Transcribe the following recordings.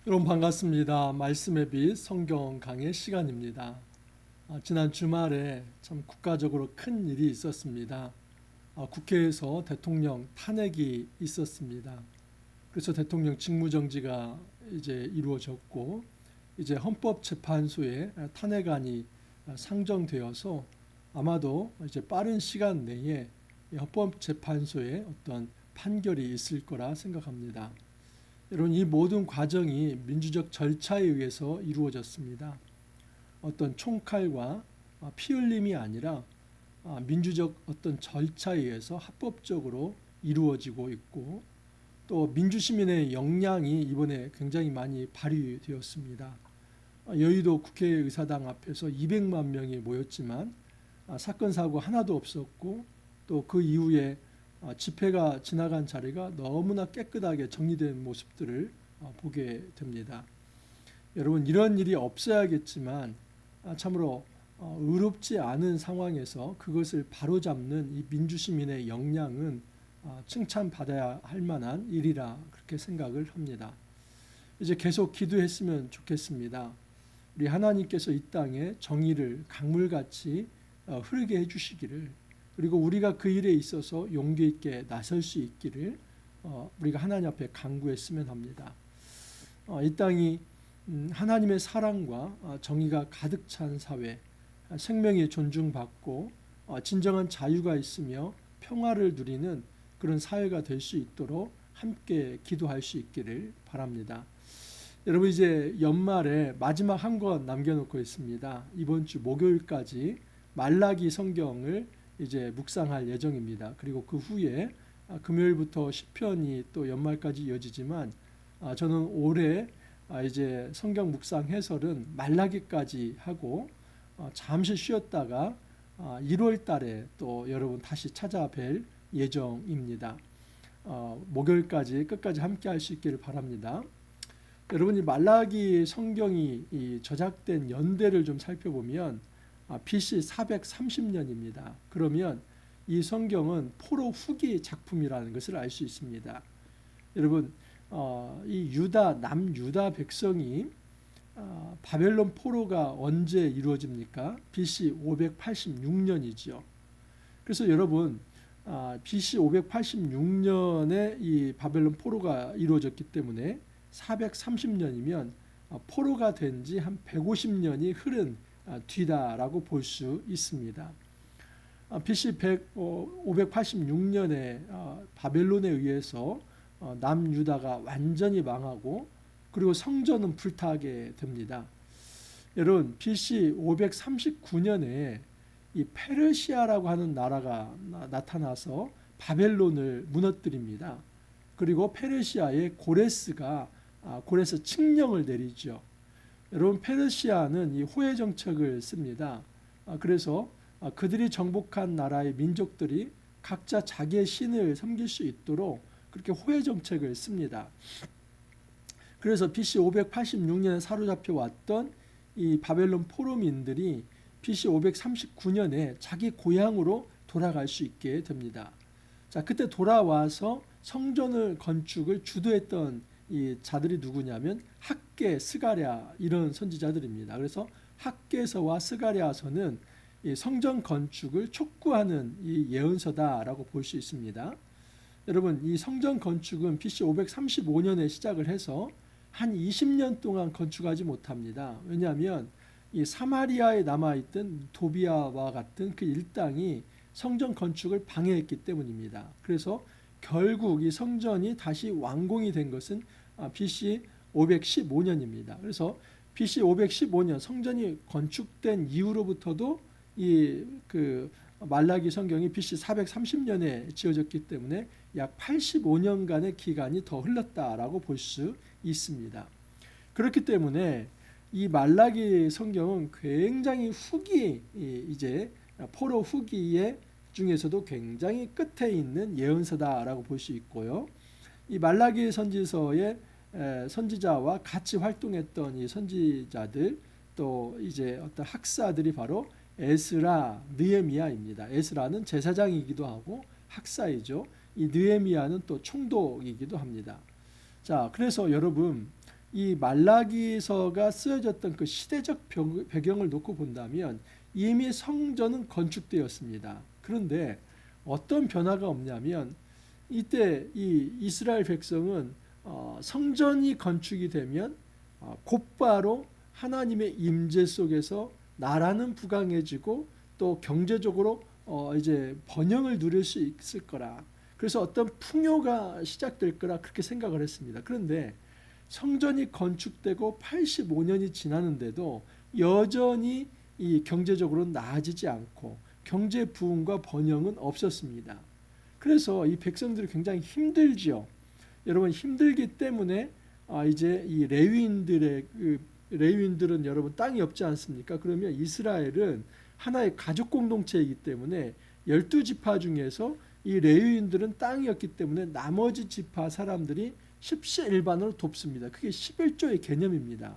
여러분 반갑습니다. 말씀의 빛 성경 강의 시간입니다. 지난 주말에 참 국가적으로 큰 일이 있었습니다. 국회에서 대통령 탄핵이 있었습니다. 그래서 대통령 직무정지가 이제 이루어졌고 이제 헌법재판소에 탄핵안이 상정되어서 아마도 이제 빠른 시간 내에 헌법재판소에 어떤 판결이 있을 거라 생각합니다. 여러분, 이 모든 과정이 민주적 절차에 의해서 이루어졌습니다. 어떤 총칼과 피 흘림이 아니라 민주적 어떤 절차에 의해서 합법적으로 이루어지고 있고, 또 민주시민의 역량이 이번에 굉장히 많이 발휘되었습니다. 여의도 국회의사당 앞에서 200만 명이 모였지만 사건 사고 하나도 없었고, 또 그 이후에 집회가 지나간 자리가 너무나 깨끗하게 정리된 모습들을 보게 됩니다. 여러분, 이런 일이 없어야겠지만 참으로 의롭지 않은 상황에서 그것을 바로잡는 이 민주시민의 역량은 칭찬받아야 할 만한 일이라 그렇게 생각을 합니다. 이제 계속 기도했으면 좋겠습니다. 우리 하나님께서 이 땅에 정의를 강물같이 흐르게 해주시기를, 그리고 우리가 그 일에 있어서 용기 있게 나설 수 있기를 우리가 하나님 앞에 간구했으면 합니다. 이 땅이 하나님의 사랑과 정의가 가득 찬 사회, 생명이 존중받고 진정한 자유가 있으며 평화를 누리는 그런 사회가 될 수 있도록 함께 기도할 수 있기를 바랍니다. 여러분, 이제 연말에 마지막 한 권 남겨놓고 있습니다. 이번 주 목요일까지 말라기 성경을 이제 묵상할 예정입니다. 그리고 그 후에 금요일부터 시편이 또 연말까지 이어지지만 저는 올해 이제 성경 묵상 해설은 말라기까지 하고 잠시 쉬었다가 1월 달에 또 여러분 다시 찾아뵐 예정입니다. 목요일까지 끝까지 함께 할 수 있기를 바랍니다. 여러분이 말라기 성경이 저작된 연대를 좀 살펴보면 BC 430년입니다. 그러면 이 성경은 포로 후기 작품이라는 것을 알 수 있습니다. 여러분, 이 남유다 백성이 바벨론 포로가 언제 이루어집니까? BC 586년이죠. 그래서 여러분, BC 586년에 이 바벨론 포로가 이루어졌기 때문에 430년이면 포로가 된 지 한 150년이 흐른 뒤다라고 볼 수 있습니다. BC 586년에 바벨론에 의해서 남유다가 완전히 망하고, 그리고 성전은 불타게 됩니다. 여러분, BC 539년에 이 페르시아라고 하는 나라가 나타나서 바벨론을 무너뜨립니다. 그리고 페르시아의 고레스 칙령을 내리죠. 여러분, 페르시아는 이 호혜 정책을 씁니다. 그래서 그들이 정복한 나라의 민족들이 각자 자기의 신을 섬길 수 있도록 그렇게 호혜 정책을 씁니다. 그래서 BC 586년에 사로잡혀 왔던 이 바벨론 포로민들이 BC 539년에 자기 고향으로 돌아갈 수 있게 됩니다. 자, 그때 돌아와서 성전을 건축을 주도했던 이 자들이 누구냐면 학개, 스가랴 이런 선지자들입니다. 그래서 학개서와 스가랴서는 이 성전 건축을 촉구하는 이 예언서다라고 볼 수 있습니다. 여러분, 이 성전 건축은 BC 535년에 시작을 해서 한 20년 동안 건축하지 못합니다. 왜냐하면 이 사마리아에 남아있던 도비아와 같은 그 일당이 성전 건축을 방해했기 때문입니다. 그래서 결국 이 성전이 다시 완공이 된 것은 BC 515년입니다. 그래서 BC 515년 성전이 건축된 이후로부터도 이 말라기 성경이 BC 430년에 지어졌기 때문에 약 85년간의 기간이 더 흘렀다라고 볼 수 있습니다. 그렇기 때문에 이 말라기 성경은 굉장히 이제 포로 후기의 중에서도 굉장히 끝에 있는 예언서다라고 볼 수 있고요. 이 말라기 선지서의 선지자와 같이 활동했던 이 선지자들, 또 이제 어떤 학사들이 바로 에스라, 느헤미야입니다. 에스라는 제사장이기도 하고 학사이죠. 이 느헤미야는 또 총독이기도 합니다. 자, 그래서 여러분, 이 말라기서가 쓰여졌던 그 시대적 배경을 놓고 본다면 이미 성전은 건축되었습니다. 그런데 어떤 변화가 없냐면 이때 이 이스라엘 백성은 성전이 건축이 되면 곧바로 하나님의 임재 속에서 나라는 부강해지고 또 경제적으로 이제 번영을 누릴 수 있을 거라. 그래서 어떤 풍요가 시작될 거라 그렇게 생각을 했습니다. 그런데 성전이 건축되고 85년이 지나는데도 여전히 이 경제적으로 나아지지 않고 경제 부흥과 번영은 없었습니다. 그래서 이 백성들이 굉장히 힘들지요. 여러분 힘들기 때문에 이제 이 레위인들은 여러분 땅이 없지 않습니까? 그러면 이스라엘은 하나의 가족 공동체이기 때문에 12지파 중에서 이 레위인들은 땅이 없기 때문에 나머지 지파 사람들이 십시일반으로 돕습니다. 그게 11조의 개념입니다.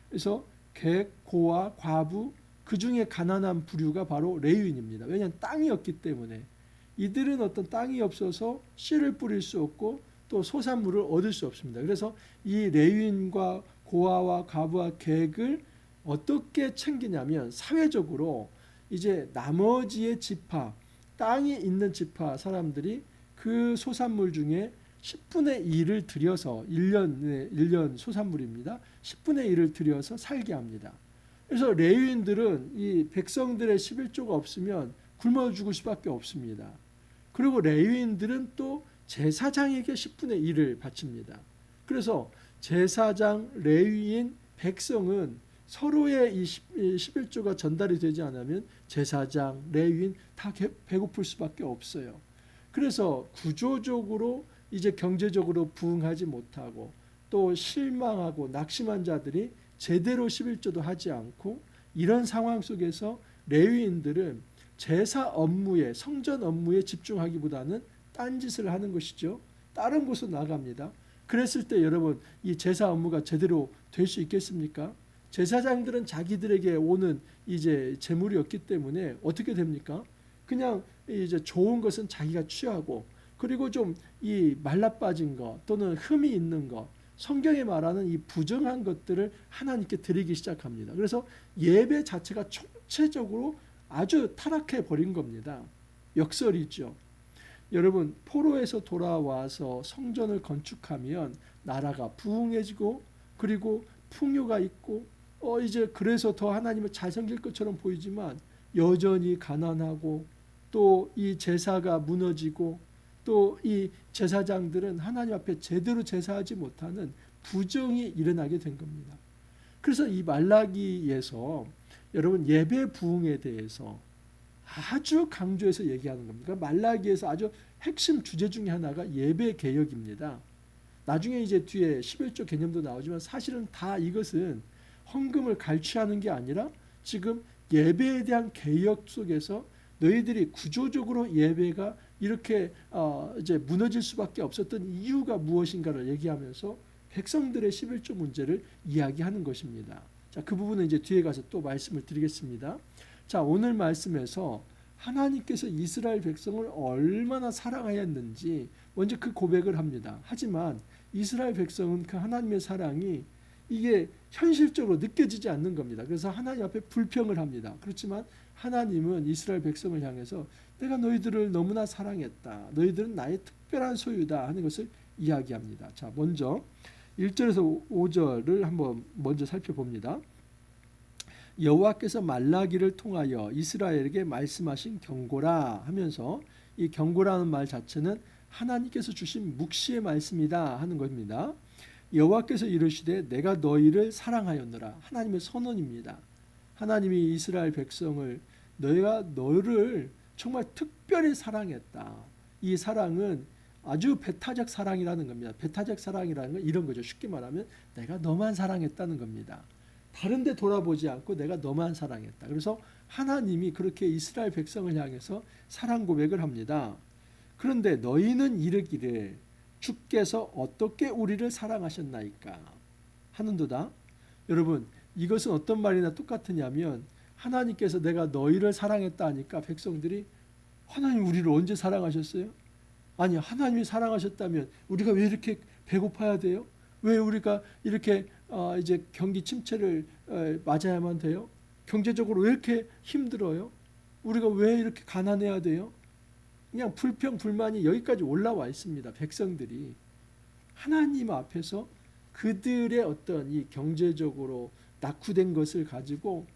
그래서 객, 고아, 과부 그 중에 가난한 부류가 바로 레위인입니다. 왜냐하면 땅이 없기 때문에 이들은 어떤 땅이 없어서 씨를 뿌릴 수 없고 또 소산물을 얻을 수 없습니다. 그래서 이 레위인과 고아와 과부와 객을 어떻게 챙기냐면 사회적으로 이제 나머지의 지파, 땅이 있는 지파 사람들이 그 소산물 중에 10분의 1을 들여서 1년 소산물입니다. 10분의 1을 들여서 살게 합니다. 그래서 레위인들은 이 백성들의 11조가 없으면 굶어 죽을 수밖에 없습니다. 그리고 레위인들은 또 제사장에게 10분의 1을 바칩니다. 그래서 제사장, 레위인, 백성은 서로의 이 11조가 전달이 되지 않으면 제사장, 레위인 다 배고플 수밖에 없어요. 그래서 구조적으로 이제 경제적으로 부흥하지 못하고 또 실망하고 낙심한 자들이 제대로 11조도 하지 않고 이런 상황 속에서 레위인들은 제사 업무에 성전 업무에 집중하기보다는 딴짓을 하는 것이죠. 다른 곳으로 나갑니다. 그랬을 때 여러분 이 제사 업무가 제대로 될 수 있겠습니까? 제사장들은 자기들에게 오는 이제 재물이 없기 때문에 어떻게 됩니까? 그냥 이제 좋은 것은 자기가 취하고 그리고 좀 이 말라빠진 것 또는 흠이 있는 것 성경에 말하는 이 부정한 것들을 하나님께 드리기 시작합니다. 그래서 예배 자체가 총체적으로 아주 타락해 버린 겁니다. 역설이죠. 여러분 포로에서 돌아와서 성전을 건축하면 나라가 부흥해지고 그리고 풍요가 있고 이제 그래서 더 하나님을 잘 섬길 것처럼 보이지만 여전히 가난하고 또 이 제사가 무너지고 또 이 제사장들은 하나님 앞에 제대로 제사하지 못하는 부정이 일어나게 된 겁니다. 그래서 이 말라기에서 여러분 예배 부흥에 대해서 아주 강조해서 얘기하는 겁니다. 말라기에서 아주 핵심 주제 중에 하나가 예배 개혁입니다. 나중에 이제 뒤에 11조 개념도 나오지만 사실은 다 이것은 헌금을 갈취하는 게 아니라 지금 예배에 대한 개혁 속에서 너희들이 구조적으로 예배가 이렇게 이제 무너질 수밖에 없었던 이유가 무엇인가를 얘기하면서 백성들의 11조 문제를 이야기하는 것입니다. 자, 그 부분은 이제 뒤에 가서 또 말씀을 드리겠습니다. 자, 오늘 말씀에서 하나님께서 이스라엘 백성을 얼마나 사랑하였는지 먼저 그 고백을 합니다. 하지만 이스라엘 백성은 그 하나님의 사랑이 이게 현실적으로 느껴지지 않는 겁니다. 그래서 하나님 앞에 불평을 합니다. 그렇지만 하나님은 이스라엘 백성을 향해서 내가 너희들을 너무나 사랑했다. 너희들은 나의 특별한 소유다 하는 것을 이야기합니다. 자, 먼저 1절에서 5절을 한번 먼저 살펴봅니다. 여호와께서 말라기를 통하여 이스라엘에게 말씀하신 경고라 하면서 이 경고라는 말 자체는 하나님께서 주신 묵시의 말씀이다 하는 겁니다. 여호와께서 이르시되 내가 너희를 사랑하였노라. 하나님의 선언입니다. 하나님이 이스라엘 백성을 너희가 너를 정말 특별히 사랑했다. 이 사랑은 아주 배타적 사랑이라는 겁니다. 배타적 사랑이라는 건 이런 거죠. 쉽게 말하면 내가 너만 사랑했다는 겁니다. 다른 데 돌아보지 않고 내가 너만 사랑했다. 그래서 하나님이 그렇게 이스라엘 백성을 향해서 사랑 고백을 합니다. 그런데 너희는 이르기를 주께서 어떻게 우리를 사랑하셨나이까 하는도다. 여러분 이것은 어떤 말이나 똑같으냐면 하나님께서 내가 너희를 사랑했다 하니까 백성들이 하나님 우리를 언제 사랑하셨어요? 아니 하나님이 사랑하셨다면 우리가 왜 이렇게 배고파야 돼요? 왜 우리가 이렇게 이제 경기 침체를 맞아야만 돼요? 경제적으로 왜 이렇게 힘들어요? 우리가 왜 이렇게 가난해야 돼요? 그냥 불평 불만이 여기까지 올라와 있습니다. 백성들이 하나님 앞에서 그들의 어떤 이 경제적으로 낙후된 것을 가지고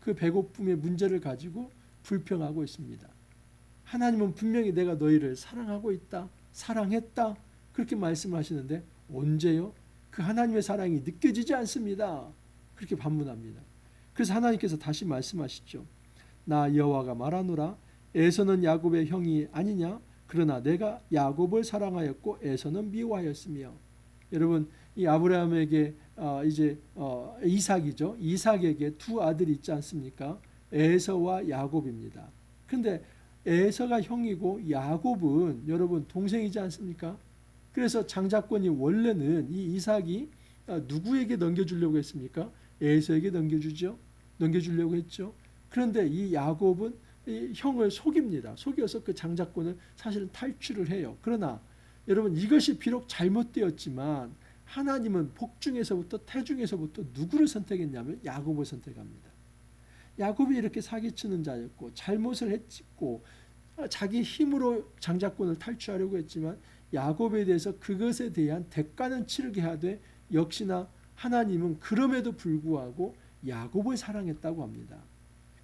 그 배고픔의 문제를 가지고 불평하고 있습니다. 하나님은 분명히 내가 너희를 사랑하고 있다, 사랑했다 그렇게 말씀하시는데 언제요? 그 하나님의 사랑이 느껴지지 않습니다. 그렇게 반문합니다. 그래서 하나님께서 다시 말씀하시죠. 나 여호와가 말하노라 에서는 야곱의 형이 아니냐 그러나 내가 야곱을 사랑하였고 에서는 미워하였으며. 여러분 이 아브라함에게 이제 이삭이죠. 이삭에게 두 아들이 있지 않습니까? 에서와 야곱입니다. 그런데 에서가 형이고 야곱은 여러분 동생이지 않습니까? 그래서 장자권이 원래는 이 이삭이 누구에게 넘겨주려고 했습니까? 에서에게 넘겨주려고 했죠. 그런데 이 야곱은 이 형을 속입니다. 속여서 그 장자권을 사실은 탈취를 해요. 그러나 여러분 이것이 비록 잘못되었지만 하나님은 복중에서부터 태중에서부터 누구를 선택했냐면 야곱을 선택합니다. 야곱이 이렇게 사기치는 자였고 잘못을 했고 자기 힘으로 장자권을 탈취하려고 했지만 야곱에 대해서 그것에 대한 대가는 치르게 하되 역시나 하나님은 그럼에도 불구하고 야곱을 사랑했다고 합니다.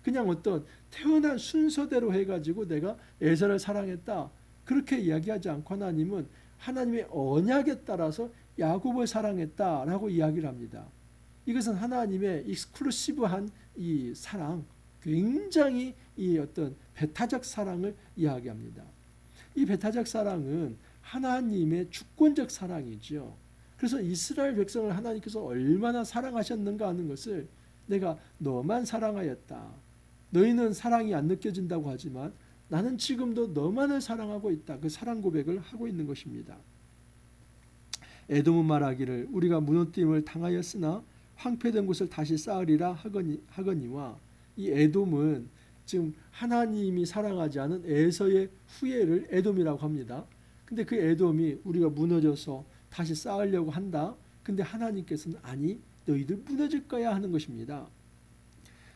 그냥 어떤 태어난 순서대로 해가지고 내가 에서를 사랑했다 그렇게 이야기하지 않고 하나님은 하나님의 언약에 따라서 야곱을 사랑했다라고 이야기를 합니다. 이것은 하나님의 익스클루시브한 이 사랑, 굉장히 이 어떤 배타적 사랑을 이야기합니다. 이 배타적 사랑은 하나님의 주권적 사랑이죠. 그래서 이스라엘 백성을 하나님께서 얼마나 사랑하셨는가 하는 것을 내가 너만 사랑하였다. 너희는 사랑이 안 느껴진다고 하지만 나는 지금도 너만을 사랑하고 있다. 그 사랑 고백을 하고 있는 것입니다. 에돔은 말하기를 우리가 무너뜨림을 당하였으나 황폐된 곳을 다시 쌓으리라 하거니와. 이 에돔은 지금 하나님이 사랑하지 않은 에서의 후예를 에돔이라고 합니다. 근데 그 에돔이 우리가 무너져서 다시 쌓으려고 한다. 근데 하나님께서는 아니 너희들 무너질 거야 하는 것입니다.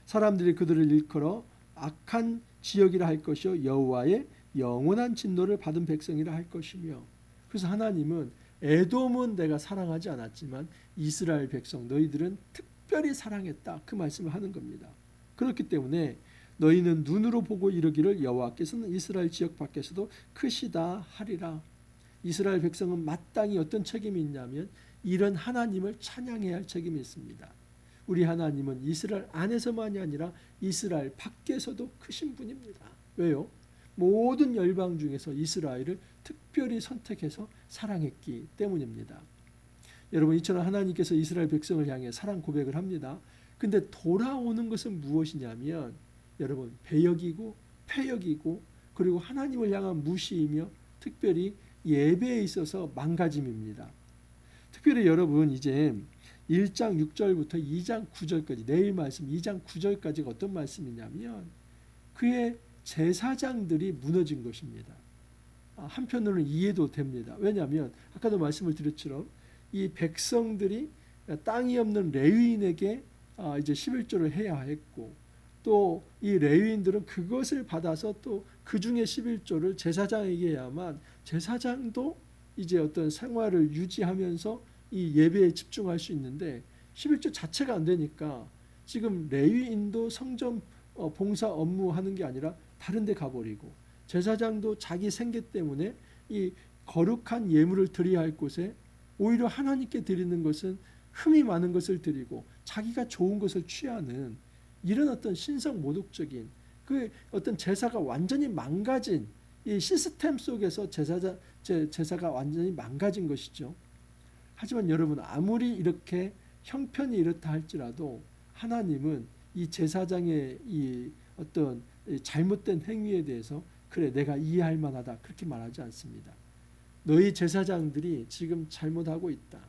사람들이 그들을 일컬어 악한 지역이라 할 것이요 여호와의 영원한 진노를 받은 백성이라 할 것이며. 그래서 하나님은 에돔은 내가 사랑하지 않았지만 이스라엘 백성 너희들은 특별히 사랑했다 그 말씀을 하는 겁니다. 그렇기 때문에 너희는 눈으로 보고 이르기를 여호와께서는 이스라엘 지역 밖에서도 크시다 하리라. 이스라엘 백성은 마땅히 어떤 책임이 있냐면 이런 하나님을 찬양해야 할 책임이 있습니다. 우리 하나님은 이스라엘 안에서만이 아니라 이스라엘 밖에서도 크신 분입니다. 왜요? 모든 열방 중에서 이스라엘을 특별히 선택해서 사랑했기 때문입니다. 여러분 이처럼 하나님께서 이스라엘 백성을 향해 사랑 고백을 합니다. 근데 돌아오는 것은 무엇이냐면 여러분 배역이고 패역이고 그리고 하나님을 향한 무시이며 특별히 예배에 있어서 망가짐입니다. 특별히 여러분 이제 1장 6절부터 2장 9절까지 내일 말씀 2장 9절까지가 어떤 말씀이냐면 그의 제사장들이 무너진 것입니다. 한편으로는 이해도 됩니다. 왜냐하면 아까도 말씀을 드렸처럼 이 백성들이 땅이 없는 레위인에게 이제 11조를 해야 했고 또 이 레위인들은 그것을 받아서 또 그 중에 11조를 제사장에게 해야만 제사장도 이제 어떤 생활을 유지하면서 이 예배에 집중할 수 있는데 11조 자체가 안 되니까 지금 레위인도 성전 봉사 업무하는 게 아니라 다른 데 가버리고 제사장도 자기 생계 때문에 이 거룩한 예물을 드려야 할 곳에 오히려 하나님께 드리는 것은 흠이 많은 것을 드리고 자기가 좋은 것을 취하는 이런 어떤 신성 모독적인 그 어떤 제사가 완전히 망가진 이 시스템 속에서 제사가 완전히 망가진 것이죠. 하지만 여러분 아무리 이렇게 형편이 이렇다 할지라도 하나님은 이 제사장의 이 어떤 잘못된 행위에 대해서 그래 내가 이해할 만하다 그렇게 말하지 않습니다. 너희 제사장들이 지금 잘못하고 있다.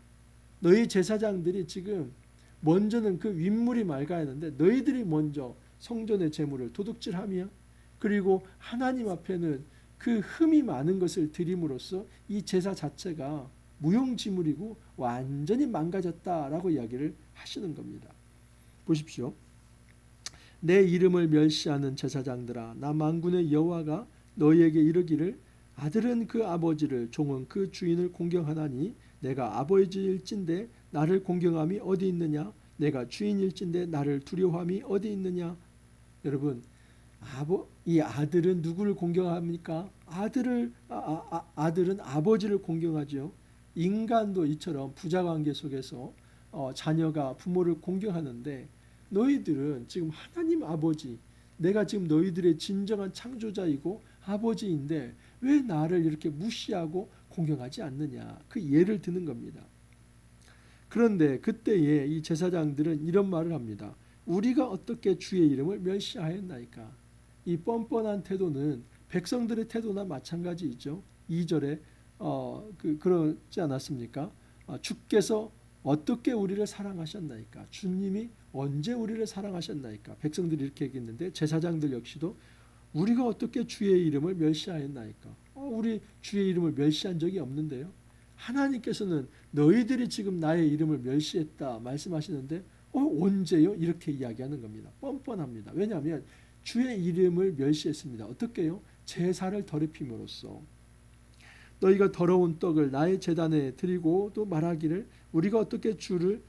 너희 제사장들이 지금 먼저는 그 윗물이 맑아야 하는데 너희들이 먼저 성전의 제물을 도둑질하며 그리고 하나님 앞에는 그 흠이 많은 것을 드림으로써 이 제사 자체가 무용지물이고 완전히 망가졌다라고 이야기를 하시는 겁니다. 보십시오. 내 이름을 멸시하는 제사장들아, 나 만군의 여호와가 너희에게 이르기를 아들은 그 아버지를, 종은 그 주인을 공경하나니 내가 아버지일진데 나를 공경함이 어디 있느냐? 내가 주인일진데 나를 두려워함이 어디 있느냐? 여러분, 이 아들은 누구를 공경합니까? 아들은 아버지를 공경하죠. 인간도 이처럼 부자관계 속에서 자녀가 부모를 공경하는데, 너희들은 지금 하나님 아버지, 내가 지금 너희들의 진정한 창조자이고 아버지인데 왜 나를 이렇게 무시하고 공경하지 않느냐, 그 예를 드는 겁니다. 그런데 그때에 이 제사장들은 이런 말을 합니다. 우리가 어떻게 주의 이름을 멸시하였나이까. 이 뻔뻔한 태도는 백성들의 태도나 마찬가지이죠. 2절에 그러지 않았습니까? 주께서 어떻게 우리를 사랑하셨나이까. 주님이 언제 우리를 사랑하셨나이까. 백성들이 이렇게 얘기했는데 제사장들 역시도 우리가 어떻게 주의 이름을 멸시하였나이까. 우리 주의 이름을 멸시한 적이 없는데요. 하나님께서는 너희들이 지금 나의 이름을 멸시했다 말씀하시는데 언제요? 이렇게 이야기하는 겁니다. 뻔뻔합니다. 왜냐하면 주의 이름을 멸시했습니다. 어떻게요? 제사를 더럽힘으로써. 너희가 더러운 떡을 나의 제단에 드리고 또 말하기를 우리가 어떻게 주를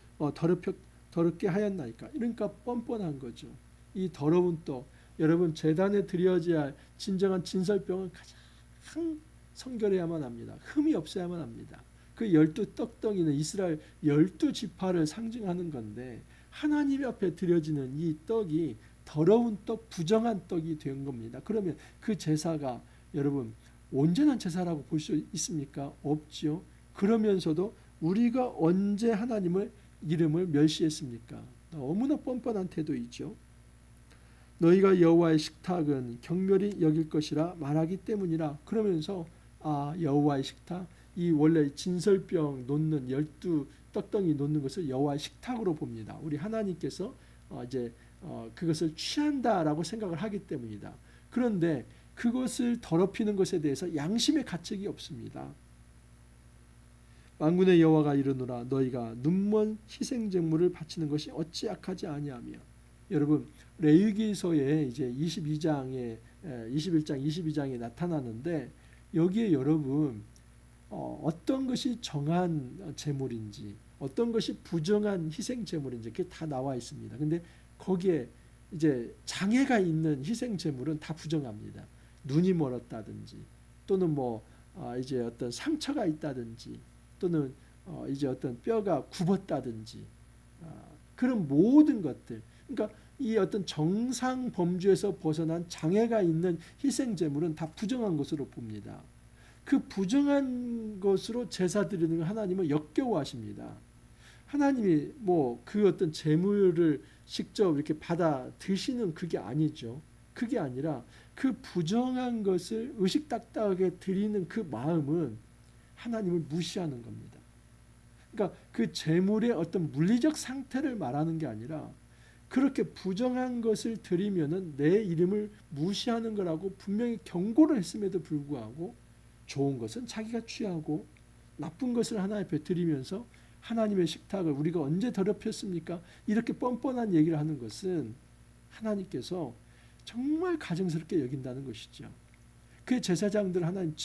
더럽게 하였나이까. 그러니까 뻔뻔한 거죠. 이 더러운 떡, 여러분 제단에 드려져야 할 진정한 진설병은 가장 성결해야만 합니다. 흠이 없어야만 합니다. 그 12 떡덩이는 이스라엘 12지파를 상징하는 건데 하나님 앞에 드려지는 이 떡이 더러운 떡, 부정한 떡이 된 겁니다. 그러면 그 제사가 여러분 온전한 제사라고 볼 수 있습니까? 없지요. 그러면서도 우리가 언제 하나님을 이름을 멸시했습니까? 너무나 뻔뻔한 태도이죠. 너희가 여호와의 식탁은 경멸히 여길 것이라 말하기 때문이라. 그러면서 여호와의 식탁, 이 원래 진설병 놓는 12 떡덩이 놓는 것을 여호와의 식탁으로 봅니다. 우리 하나님께서 이제 그것을 취한다라고 생각을 하기 때문이다. 그런데 그것을 더럽히는 것에 대해서 양심의 가책이 없습니다. 만군의 여호와가 이르노라 너희가 눈먼 희생 제물을 바치는 것이 어찌 악하지 아니하며. 여러분 레위기서에 이제 21장 22장에 나타나는데 여기에 여러분 어떤 것이 정한 제물인지 어떤 것이 부정한 희생 제물인지 그게 다 나와 있습니다. 근데 거기에 이제 장애가 있는 희생 제물은 다 부정합니다. 눈이 멀었다든지 또는 이제 어떤 상처가 있다든지 또는 이제 어떤 뼈가 굽었다든지 그런 모든 것들, 그러니까 이 어떤 정상 범주에서 벗어난 장애가 있는 희생 제물은 다 부정한 것으로 봅니다. 그 부정한 것으로 제사 드리는 하나님은 역겨워하십니다. 하나님이 그 어떤 제물을 직접 이렇게 받아 드시는 그게 아니죠. 그게 아니라 그 부정한 것을 의식딱딱하게 드리는 그 마음은 하나님을 무시하는 겁니다. 그러니까 그 제물의 어떤 물리적 상태를 말하는 게 아니라 그렇게 부정한 것을 드리면은 내 이름을 무시하는 거라고 분명히 경고를 했음에도 불구하고 좋은 것은 자기가 취하고 나쁜 것을 하나님 앞에 드리면서 하나님의 식탁을 우리가 언제 더럽혔습니까? 이렇게 뻔뻔한 얘기를 하는 것은 하나님께서 정말 가증스럽게 여긴다는 것이죠. 그 제사장들 하나님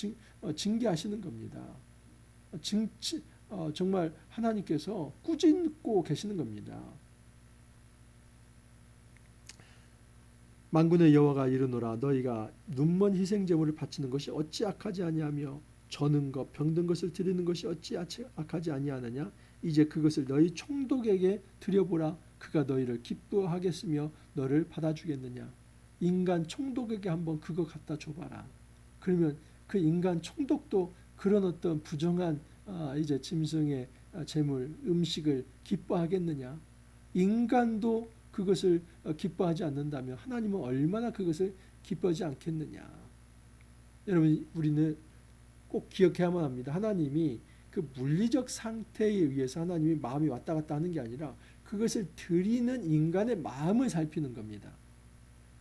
징계하시는 겁니다. 정말 하나님께서 꾸짖고 계시는 겁니다. 만군의 여호와가 이르노라 너희가 눈먼 희생 제물을 바치는 것이 어찌 악하지 아니하며 저는 것 병든 것을 드리는 것이 어찌 악하지 아니하느냐. 이제 그것을 너희 총독에게 드려보라. 그가 너희를 기뻐하겠으며 너를 받아주겠느냐. 인간 총독에게 한번 그거 갖다 줘봐라. 그러면 그 인간 총독도 그런 어떤 부정한 이제 짐승의 제물 음식을 기뻐하겠느냐. 인간도 그것을 기뻐하지 않는다면 하나님은 얼마나 그것을 기뻐하지 않겠느냐. 여러분 우리는 꼭 기억해야만 합니다. 하나님이 그 물리적 상태에 의해서 하나님이 마음이 왔다 갔다 하는 게 아니라 그것을 드리는 인간의 마음을 살피는 겁니다.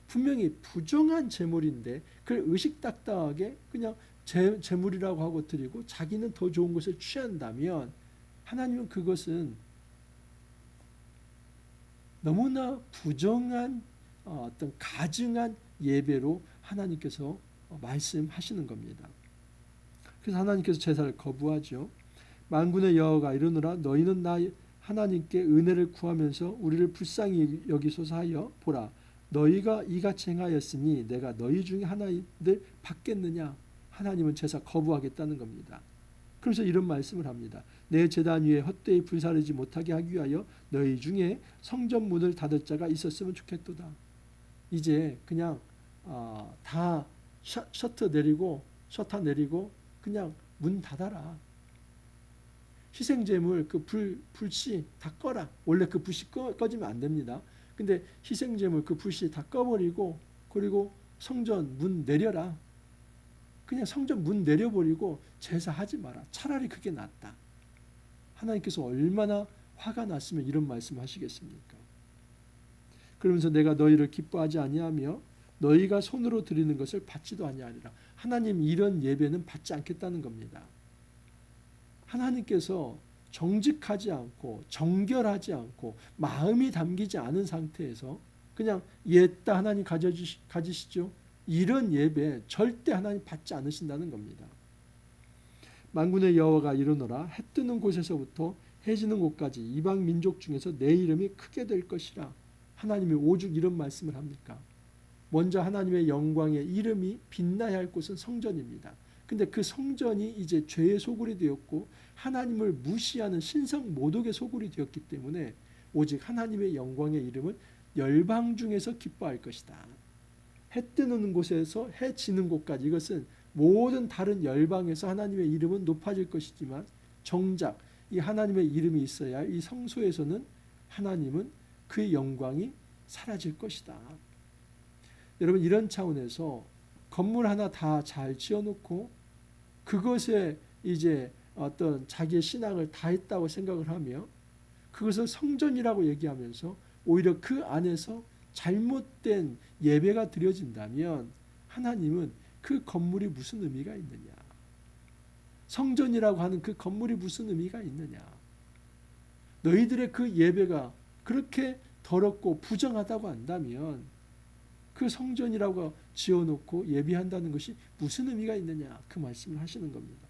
분명히 부정한 제물인데 그걸 의식딱딱하게 그냥 재물이라고 하고 드리고 자기는 더 좋은 것을 취한다면 하나님은 그것은 너무나 부정한 어떤 가증한 예배로 하나님께서 말씀하시는 겁니다. 그래서 하나님께서 제사를 거부하죠. 만군의 여호와가 이르노라 너희는 나 하나님께 은혜를 구하면서 우리를 불쌍히 여기소서 하여 보라 너희가 이같이 행하였으니 내가 너희 중에 하나를 받겠느냐. 하나님은 제사 거부하겠다는 겁니다. 그래서 이런 말씀을 합니다. 내 제단 위에 헛되이 불사르지 못하게 하기 위하여 너희 중에 성전 문을 닫을 자가 있었으면 좋겠도다. 이제 그냥 다 셔터 내리고 그냥 문 닫아라. 희생제물 그 불씨 다 꺼라. 원래 그 불씨 꺼지면 안 됩니다. 근데 희생제물 그 불씨 다 꺼버리고 그리고 성전 문 내려라. 그냥 성전 문 내려버리고 제사하지 마라. 차라리 그게 낫다. 하나님께서 얼마나 화가 났으면 이런 말씀하시겠습니까? 그러면서 내가 너희를 기뻐하지 아니하며 너희가 손으로 드리는 것을 받지도 아니하리라. 하나님 이런 예배는 받지 않겠다는 겁니다. 하나님께서 정직하지 않고 정결하지 않고 마음이 담기지 않은 상태에서 그냥 옛다 하나님 가지시죠. 이런 예배 절대 하나님 받지 않으신다는 겁니다. 만군의 여호와가 이르노라 해 뜨는 곳에서부터 해 지는 곳까지 이방 민족 중에서 내 이름이 크게 될 것이라. 하나님이 오죽 이런 말씀을 합니까? 먼저 하나님의 영광의 이름이 빛나야 할 곳은 성전입니다. 근데 그 성전이 이제 죄의 소굴이 되었고 하나님을 무시하는 신성 모독의 소굴이 되었기 때문에 오직 하나님의 영광의 이름은 열방 중에서 기뻐할 것이다. 해 뜨는 곳에서 해 지는 곳까지 이것은 모든 다른 열방에서 하나님의 이름은 높아질 것이지만 정작 이 하나님의 이름이 있어야 이 성소에서는 하나님은 그의 영광이 사라질 것이다. 여러분 이런 차원에서 건물 하나 다 잘 지어놓고 그것에 이제 어떤 자기의 신앙을 다했다고 생각을 하며 그것을 성전이라고 얘기하면서 오히려 그 안에서 잘못된 예배가 드려진다면 하나님은 그 건물이 무슨 의미가 있느냐. 성전이라고 하는 그 건물이 무슨 의미가 있느냐. 너희들의 그 예배가 그렇게 더럽고 부정하다고 한다면 그 성전이라고 지어놓고 예배한다는 것이 무슨 의미가 있느냐. 그 말씀을 하시는 겁니다.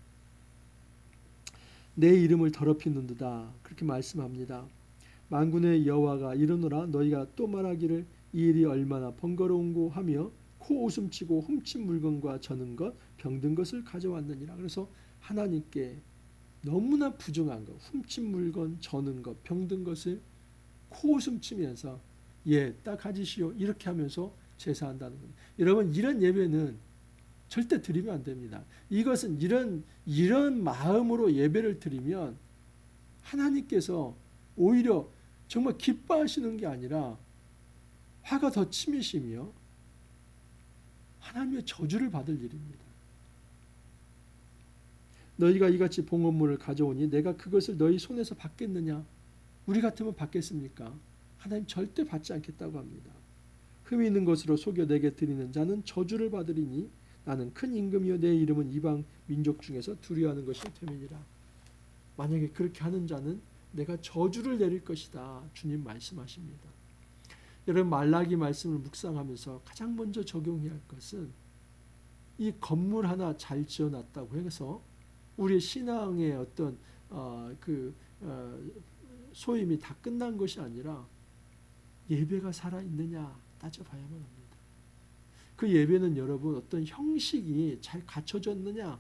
내 이름을 더럽히는도다. 그렇게 말씀합니다. 만군의 여호와가 이르노라 너희가 또 말하기를 이 일이 얼마나 번거로운고 하며 코 웃음치고 훔친 물건과 저는 것 병든 것을 가져왔느니라. 그래서 하나님께 너무나 부정한 것 훔친 물건 저는 것 병든 것을 코 웃음치면서 딱 가지시오 이렇게 하면서 제사한다는 겁니다. 여러분 이런 예배는 절대 드리면 안 됩니다. 이것은 이런 마음으로 예배를 드리면 하나님께서 오히려 정말 기뻐하시는 게 아니라 화가 더 치미시며 하나님의 저주를 받을 일입니다. 너희가 이같이 봉헌물을 가져오니 내가 그것을 너희 손에서 받겠느냐? 우리 같으면 받겠습니까? 하나님 절대 받지 않겠다고 합니다. 흠이 있는 것으로 속여 내게 드리는 자는 저주를 받으리니 나는 큰 임금이요 내 이름은 이방 민족 중에서 두려워하는 것이 됨이니라. 만약에 그렇게 하는 자는 내가 저주를 내릴 것이다. 주님 말씀하십니다. 여러분 말라기 말씀을 묵상하면서 가장 먼저 적용해야 할 것은 이 건물 하나 잘 지어놨다고 해서 우리의 신앙의 어떤 소임이 다 끝난 것이 아니라 예배가 살아있느냐 따져봐야만 합니다. 그 예배는 여러분 어떤 형식이 잘 갖춰졌느냐.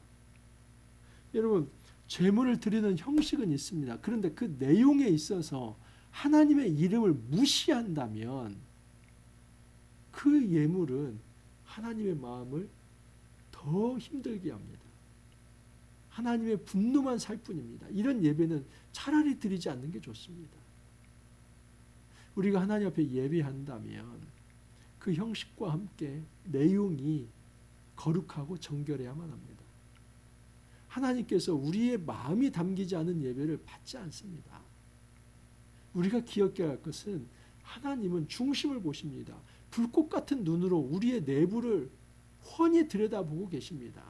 여러분 제물을 드리는 형식은 있습니다. 그런데 그 내용에 있어서 하나님의 이름을 무시한다면 그 예물은 하나님의 마음을 더 힘들게 합니다. 하나님의 분노만 살 뿐입니다. 이런 예배는 차라리 드리지 않는 게 좋습니다. 우리가 하나님 앞에 예배한다면 그 형식과 함께 내용이 거룩하고 정결해야만 합니다. 하나님께서 우리의 마음이 담기지 않은 예배를 받지 않습니다. 우리가 기억해야 할 것은 하나님은 중심을 보십니다. 불꽃 같은 눈으로 우리의 내부를 훤히 들여다보고 계십니다.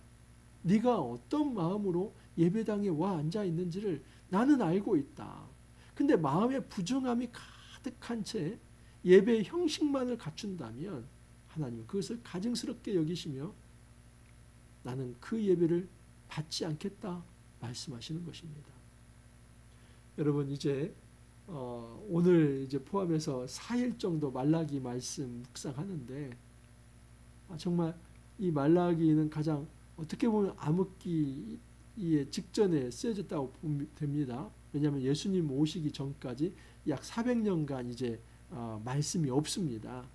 네가 어떤 마음으로 예배당에 와 앉아 있는지를 나는 알고 있다. 근데 마음에 부정함이 가득한 채 예배의 형식만을 갖춘다면 하나님은 그것을 가증스럽게 여기시며 나는 그 예배를 받지 않겠다 말씀하시는 것입니다. 여러분 이제 오늘 이제 포함해서 4일 정도 말라기 말씀 묵상하는데 정말 이 말라기는 가장 어떻게 보면 암흑기의 직전에 쓰여졌다고 보면 됩니다. 왜냐하면 예수님 오시기 전까지 약 400년간 이제 말씀이 없습니다.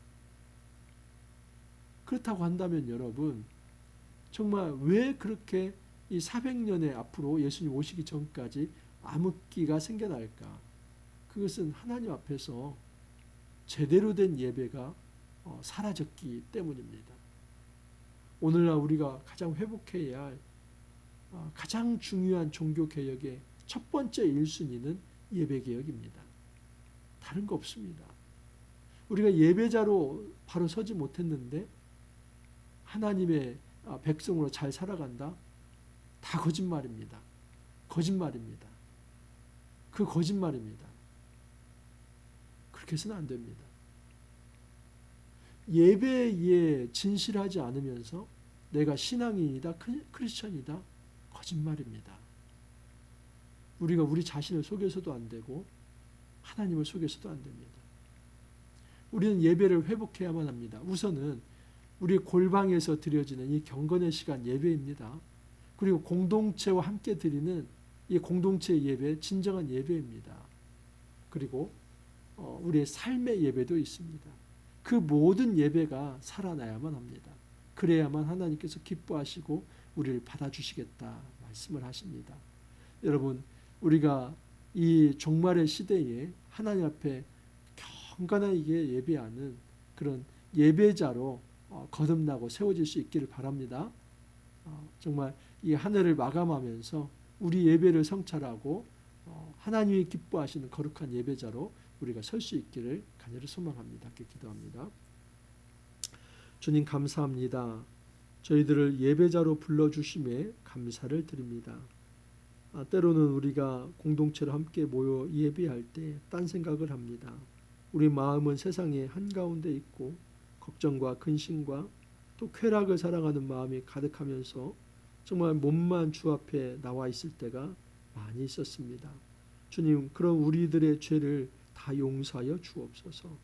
그렇다고 한다면 여러분 정말 왜 그렇게 이 400년의 앞으로 예수님 오시기 전까지 암흑기가 생겨날까? 그것은 하나님 앞에서 제대로 된 예배가 사라졌기 때문입니다. 오늘날 우리가 가장 회복해야 할 가장 중요한 종교개혁의 첫 번째 1순위는 예배개혁입니다. 다른 거 없습니다. 우리가 예배자로 바로 서지 못했는데 하나님의 백성으로 잘 살아간다? 다 거짓말입니다. 거짓말입니다. 그 거짓말입니다. 그렇게 해서는 안 됩니다. 예배에 진실하지 않으면서 내가 신앙인이다, 크리스천이다, 거짓말입니다. 우리가 우리 자신을 속여서도 안 되고 하나님을 속여서도 안 됩니다. 우리는 예배를 회복해야만 합니다. 우선은 우리 골방에서 드려지는 이 경건의 시간 예배입니다. 그리고 공동체와 함께 드리는 이 공동체 예배, 진정한 예배입니다. 그리고 우리의 삶의 예배도 있습니다. 그 모든 예배가 살아나야만 합니다. 그래야만 하나님께서 기뻐하시고 우리를 받아주시겠다 말씀을 하십니다. 여러분 우리가 이 종말의 시대에 하나님 앞에 경건하게 예배하는 그런 예배자로 거듭나고 세워질 수 있기를 바랍니다. 정말 이 한 해를 마감하면서 우리 예배를 성찰하고 하나님이 기뻐하시는 거룩한 예배자로 우리가 설 수 있기를 간절히 소망합니다. 함께 기도합니다. 주님 감사합니다. 저희들을 예배자로 불러주심에 감사를 드립니다. 때로는 우리가 공동체로 함께 모여 예배할 때 딴 생각을 합니다. 우리 마음은 세상의 한가운데 있고 걱정과 근심과 또 쾌락을 사랑하는 마음이 가득하면서 정말 몸만 주 앞에 나와 있을 때가 많이 있었습니다. 주님 그런 우리들의 죄를 다 용서하여 주옵소서.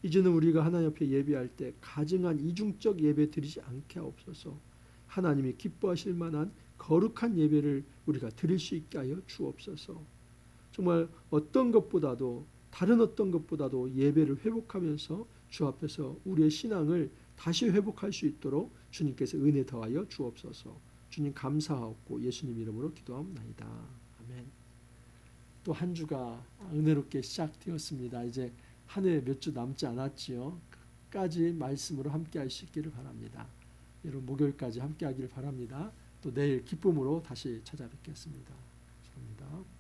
이제는 우리가 하나님 앞에 예배할 때 가증한 이중적 예배 드리지 않게 하옵소서. 하나님이 기뻐하실 만한 거룩한 예배를 우리가 드릴 수 있게 하여 주옵소서. 정말 어떤 것보다도 다른 어떤 것보다도 예배를 회복하면서 주 앞에서 우리의 신앙을 다시 회복할 수 있도록 주님께서 은혜 더하여 주옵소서. 주님 감사하옵고 예수님 이름으로 기도합나이다. 아멘. 또 한 주가 은혜롭게 시작되었습니다. 이제 한 해 몇 주 남지 않았지요. 끝까지 말씀으로 함께 할 수 있기를 바랍니다. 여러분 목요일까지 함께 하기를 바랍니다. 또 내일 기쁨으로 다시 찾아뵙겠습니다. 감사합니다.